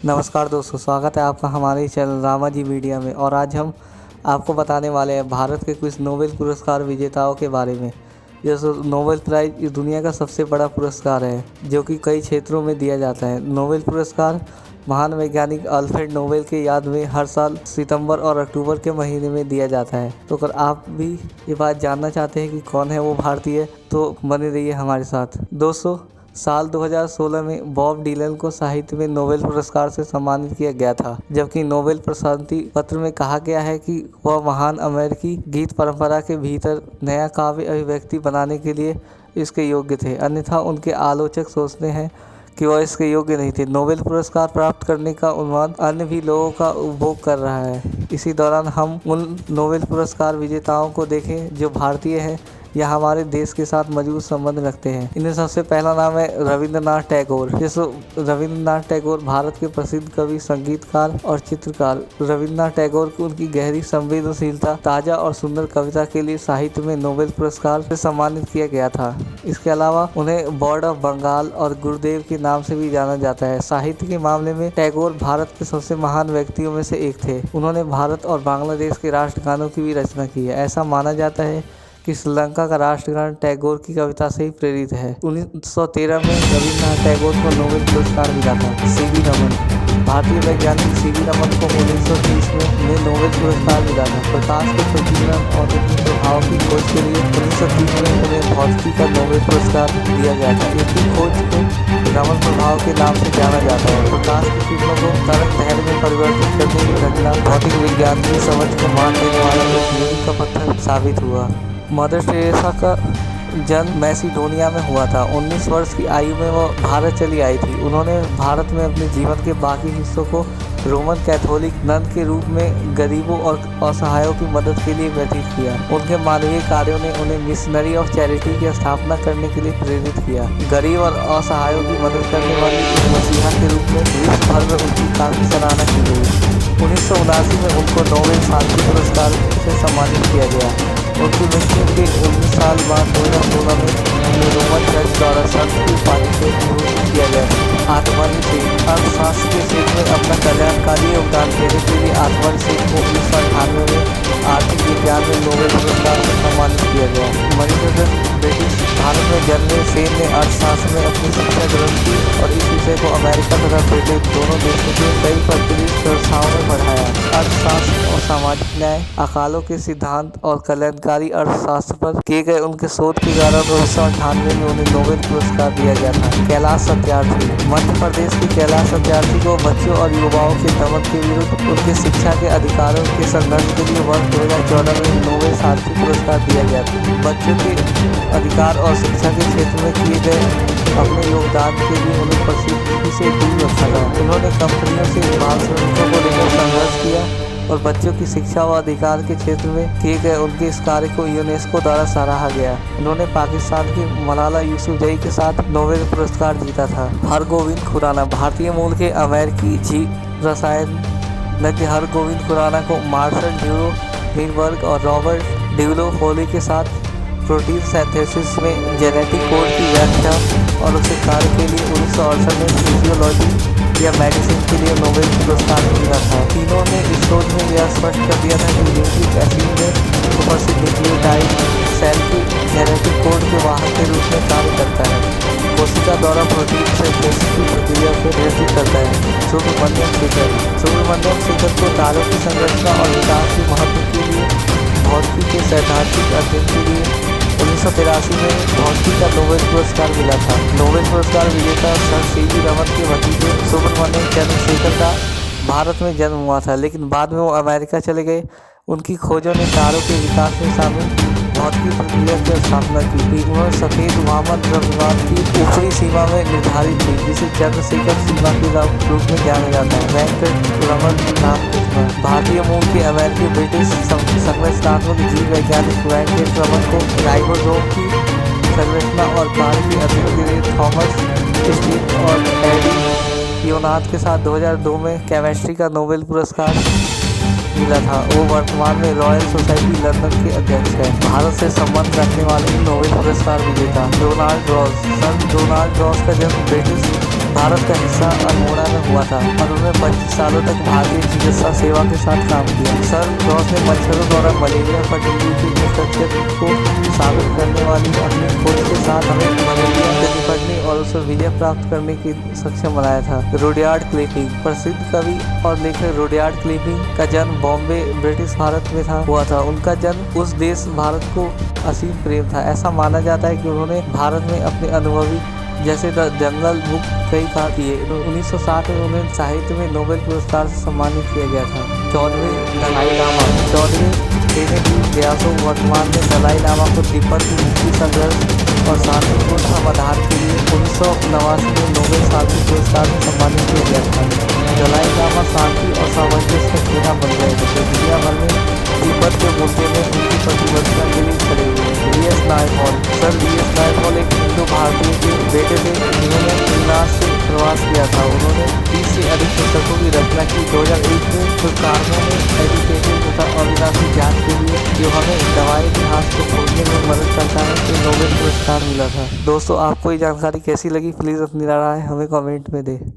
नमस्कार दोस्तों, स्वागत है आपका हमारे चैनल रामा जी मीडिया में। और आज हम आपको बताने वाले हैं भारत के कुछ नोबेल पुरस्कार विजेताओं के बारे में। जैसे नोबेल प्राइज़ इस दुनिया का सबसे बड़ा पुरस्कार है जो कि कई क्षेत्रों में दिया जाता है। नोबेल पुरस्कार महान वैज्ञानिक अल्फ्रेड नोबेल के याद में हर साल सितंबर और अक्टूबर के महीने में दिया जाता है। तो अगर आप भी ये बात जानना चाहते हैं कि कौन है वो भारतीय, तो बने रहिए हमारे साथ। दोस्तों, साल 2016 में बॉब डिलन को साहित्य में नोबेल पुरस्कार से सम्मानित किया गया था, जबकि नोबेल प्रशस्ति पत्र में कहा गया है कि वह महान अमेरिकी गीत परंपरा के भीतर नया काव्य अभिव्यक्ति बनाने के लिए इसके योग्य थे, अन्यथा उनके आलोचक सोचते हैं कि वह इसके योग्य नहीं थे। नोबेल पुरस्कार प्राप्त करने का उन्माद अन्य भी लोगों का उपभोग कर रहा है। इसी दौरान हम उन नोबेल पुरस्कार विजेताओं को देखें जो भारतीय हैं या हमारे देश के साथ मजबूत संबंध रखते हैं। इनमें सबसे पहला नाम है रविंद्रनाथ टैगोर। रविंद्रनाथ टैगोर भारत के प्रसिद्ध कवि, संगीतकार और चित्रकार। रविंद्रनाथ टैगोर को उनकी गहरी संवेदनशीलता, ताजा और सुंदर कविता के लिए साहित्य में नोबेल पुरस्कार से सम्मानित किया गया था। इसके अलावा उन्हें बर्ड ऑफ बंगाल और गुरुदेव के नाम से भी जाना जाता है। साहित्य के मामले में टैगोर भारत के सबसे महान व्यक्तियों में से एक थे। उन्होंने भारत और बांग्लादेश के राष्ट्रगानों की भी रचना की है। ऐसा माना जाता है कि श्रीलंका का राष्ट्रगान टैगोर की कविता से ही प्रेरित है। 1913 में रविंद्रनाथ टैगोर को नोबेल पुरस्कार मिला था। सीवी रमन, भारतीय वैज्ञानिक सीवी रमन को 1930 में नोबेल पुरस्कार मिला था। प्रकाश के प्रतिबिंब और उनके प्रभाव की खोज के लिए 1930 में उन्हें भौतिकी का नोबेल पुरस्कार दिया गया था। इनकी खोज को रमन प्रभाव के नाम से जाना जाता है। प्रकाश की किरणों को तरंग दैर्घ्य में परिवर्तित करने की घटना भौतिक विज्ञान की समझ को मान देने वाला एक मील का पत्थर साबित हुआ। मदर टेरेसा का जन्म मैसिडोनिया में हुआ था। 19 वर्ष की आयु में वह भारत चली आई थी। उन्होंने भारत में अपने जीवन के बाकी हिस्सों को रोमन कैथोलिक नन के रूप में गरीबों और असहायों की मदद के लिए व्यतीत किया। उनके मानवीय कार्यों ने उन्हें मिशनरी ऑफ चैरिटी की स्थापना करने के लिए प्रेरित किया। गरीब और असहायों की मदद करने वाली एक मसीहा के रूप में विश्व भर में उनकी काफी सराहना की गई। 1979 में उनको नोबेल शांति पुरस्कार से सम्मानित किया गया। उनकी मृत्यु के 19 साल बाद 2016 में उन्हें रोमन चर्च द्वारा संत की उपाधि से भूषित किया गया। आत्महत्या से अर्थशास्त्र के क्षेत्र में अपना कल्याणकारी योगदान देने के लिए आत्महत्या को 1998 में आर्थिक विज्ञान में नोबेल पुरस्कार से सम्मानित किया गया। मणिरत्न ब्रिटिश भारत में जन्मे सेन ने अर्थशास्त्र में अपनी शिक्षा ग्रहण की और इस विषय को अमेरिका तथा ब्रिटेन दोनों देशों के कई प्रतिष्ठित संस्थाओं में पढ़ाया। अर्थशास्त्र और सामाजिक न्याय, अकालों के सिद्धांत और कल्याणकारी अर्थशास्त्र पर किए गए उनके शोध के कारण 1998 में उन्हें नोबेल पुरस्कार दिया गया था। कैलाश सत्यार्थी, मध्य प्रदेश के कैलाश सत्यार्थी को बच्चों और युवाओं के दमन के विरुद्ध उनके शिक्षा के अधिकारों के संघर्ष के लिए वर्ष 2014 में नोबेल शांति पुरस्कार दिया गया था। बच्चों के अधिकार और शिक्षा के क्षेत्र में किए गए अपने योगदान के लिए उन्हें प्रसिद्धि से दूर रखा था। उन्होंने कंपनियों से बाल श्रमिकों को लेकर संघर्ष किया और बच्चों की शिक्षा व अधिकार के क्षेत्र में किए गए उनके इस कार्य को यूनेस्को द्वारा सराहा गया। उन्होंने पाकिस्तान की मलाला यूसुफजई के साथ नोबेल पुरस्कार जीता था। हरगोविंद खुराना, भारतीय मूल के अमेरिकी जीव रसायनज्ञ हरगोविंद खुराना को मार्शल ड्यूरो लिंडबर्ग और रॉबर्ट ड्यूलो होली के साथ प्रोटीन सिंथेसिस में जेनेटिक कोड की व्याख्या और उसके कार्य के लिए 1968 में फिजियोलॉजी या मेडिसिन के लिए नोबेल पुरस्कार मिला था। तीनों ने इस शोध में यह स्पष्ट कर दिया था कि न्यूक्लिक एसिड में उपस्थित न्यूक्लियोटाइड सेल के जेनेटिक कोड के वाहक के रूप में कार्य करता है। कोशिका द्वारा प्रोटीन सिंथेसिस की प्रक्रिया को नियंत्रित करता है। सुब्रमण्यम शिखर को तारों की संरचना और विकास के महत्व के लिए भौतिकी के सैद्धांतिक अध्ययन के लिए 1983 में भौतिकी का नोबेल पुरस्कार मिला था। नोबेल पुरस्कार विजेता सर सीवी रमन के भतीजे सुब्रमण्यम चंद्रशेखर का भारत में जन्म हुआ था, लेकिन बाद में वो अमेरिका चले गए। उनकी खोजों ने तारों के विकास में शामिल भौतिकी प्रक्रिया की स्थापना की थी। उन्होंने सफेद वामन द्रव्यमान की ऊपरी सीमा में निर्धारित थी, जिसे चंद्रशेखर सीमा के रूप में जाना जाता है। वेंकट रमन नाम भारतीय मूल के अमेरिकी ब्रिटिश संरचनात्मक जीव वैज्ञानिक वेंकट रमन को राइबोसोम की संरचना और कार्य के अध्ययन के लिए थॉमस स्टीथ और एडी योनाथ के साथ 2002 में केमिस्ट्री का नोबेल पुरस्कार मिला था। वो वर्तमान में रॉयल सोसाइटी लंदन के अध्यक्ष है। भारत से संबंध रखने वाले नोबेल पुरस्कार विजेता डोनाल्ड रॉस। सन डोनाल्ड रॉस का जन्म ब्रिटिश भारत का हिस्सा अल्मोड़ा में हुआ था और उन्होंने 25 सालों तक भारतीय चिकित्सा सेवा के साथ काम किया। सर रॉस ने मच्छरों द्वारा मलेरिया फर्टिलिटी की इंफ्रास्ट्रक्चर को साबित करने वाली अपनी खोज के साथ हमें मलेरिया से निपटने और उसे विजय प्राप्त करने की सक्षम बनाया था। रुडयार्ड किपलिंग, प्रसिद्ध कवि और लेखक रुडयार्ड किपलिंग का जन्म बॉम्बे ब्रिटिश भारत में हुआ था। उनका जन्म उस देश भारत को असीम प्रेम था। ऐसा माना जाता है कि उन्होंने भारत में अपने अनुभवी जैसे द जंगल बुक कई काम किए। 1960 में उन्हें साहित्य में नोबेल पुरस्कार से सम्मानित किया गया था। 14वें दलाई लामा, 14वें बेनेडिक्ट ग्यासो वर्तमान में दलाई लामा को तिब्बत की मुक्ति संघर्ष और शांतिपूर्ण समाधान के लिए 1989 में नोबेल शांति पुरस्कार से सम्मानित किया गया था। दलाई लामा शांति और सामंजस्य का सेना बन गए थे। दुनिया भर में तिब्बत के मुद्दे में उनकी प्रतिबद्धता के लिए खड़े हुए। VS. Naipaul, sir VS. Naipaul एक हिंदू भारतीय के बेटे थे जिन्होंने इंग्लैंड से प्रवास किया था। उन्होंने 30 से अधिक पुस्तकों की रचना की। 2001 में कुछ कारणों में एजुकेटिव तथा अविनाशी ज्ञान के लिए जो हमें दवाई इतिहास को खोजने में मदद करता है तो नोबेल पुरस्कार मिला था। दोस्तों आपको ये जानकारी कैसी लगी प्लीज़ अपनी राय हमें कमेंट में दें।